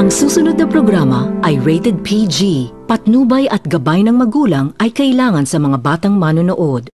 Ang susunod na programa ay rated PG. Patnubay at gabay ng magulang ay kailangan sa mga batang manonood.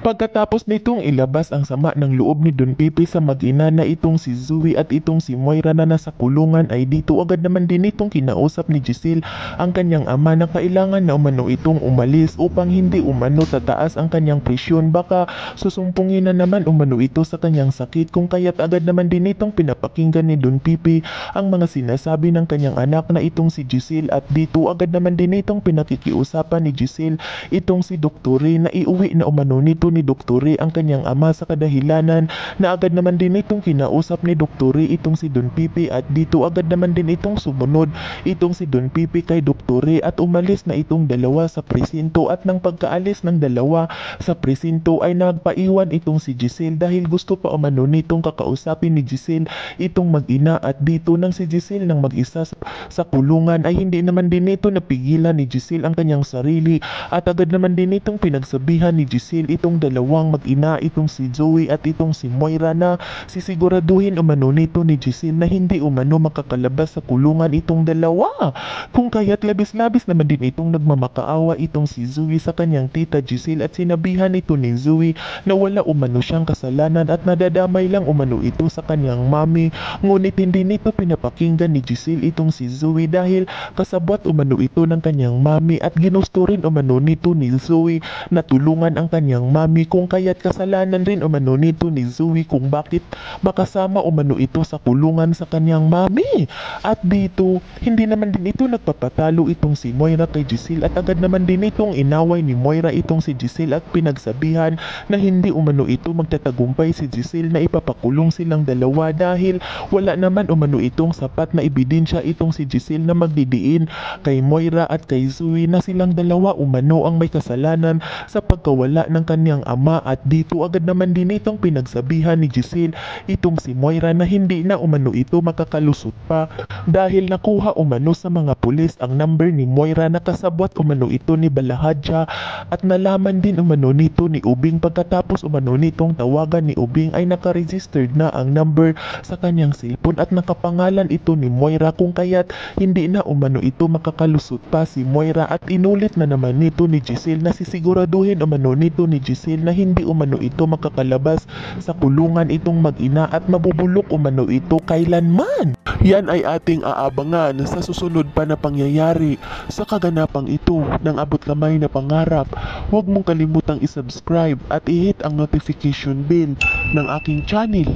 Pagkatapos nitong ilabas ang sama ng loob ni Don Pepe sa mag-ina na itong si Zoe at itong si Moira na nasa kulungan, ay dito agad naman din itong kinausap ni Giselle ang kanyang ama na kailangan na umano itong umalis upang hindi umano tataas ang kanyang presyon. Baka susumpungin na naman umano ito sa kanyang sakit, kung kaya't agad naman din itong pinapakinggan ni Don Pepe ang mga sinasabi ng kanyang anak na itong si Giselle, at dito agad naman din itong pinakikiusapan ni Giselle itong si Dr. Ray na iuwi na umano nito ni Dr. Ray ang kanyang ama sa kadahilanan na agad naman din itong kinausap ni Dr. Ray itong si Don Pepe, at dito agad naman din itong sumunod itong si Don Pepe kay Dr. Ray at umalis na itong dalawa sa presinto. At nang pagkaalis ng dalawa sa presinto ay nagpaiwan itong si Giselle dahil gusto pa umano nitong kakausapin ni Giselle itong mag-ina, at dito nang si Giselle nang mag-isa sa kulungan ay hindi naman din ito napigilan ni Giselle ang kanyang sarili, at agad naman din itong pinagsabihan ni Giselle itong dalawang mag-ina itong si Zoe at itong si Moira na sisiguraduhin umano nito ni Giselle na hindi umano makakalabas sa kulungan itong dalawa. Kung kaya't labis-labis naman din itong nagmamakaawa itong si Zoe sa kanyang tita Giselle at sinabihan ito ni Zoe na wala umano siyang kasalanan at nadadamay lang umano ito sa kanyang mami. Ngunit hindi nito pinapakinggan ni Giselle itong si Zoe dahil kasabwat umano ito ng kanyang mami at ginusto rin umano nito ni Zoe na tulungan ang kanyang mami, kung kaya't kasalanan rin umano nito ni Zoe kung bakit makasama umano ito sa kulungan sa kanyang mami. At dito hindi naman din ito nagpapatalo itong si Moira kay Giselle, at agad naman din itong inaway ni Moira itong si Giselle at pinagsabihan na hindi umano ito magtatagumpay si Giselle na ipapakulong silang dalawa dahil wala naman umano itong sapat na ebidensya itong si Giselle na magdidiin kay Moira at kay Zoe na silang dalawa umano ang may kasalanan sa pagkawala ng kanyang ama. At dito agad naman din itong pinagsabihan ni Giselle itong si Moira na hindi na umano ito makakalusot pa dahil nakuha umano sa mga pulis ang number ni Moira na kasabwat umano ito ni Balahadja, at nalaman din umano nito ni Ubing pagkatapos umano nitong tawagan ni Ubing ay nakaregistered na ang number sa kanyang cellphone at nakapangalan ito ni Moira, kung kaya't hindi na umano ito makakalusot pa si Moira. At inulit na naman nito ni Giselle na sisiguraduhin umano nito ni Giselle na hindi umano ito makakalabas sa kulungan itong mag-ina at mabubulok umano ito kailanman. Yan ay ating aabangan sa susunod pa na pangyayari sa kaganapang ito ng abot kamay na pangarap. Huwag mong kalimutang isubscribe at i-hit ang notification bell ng aking channel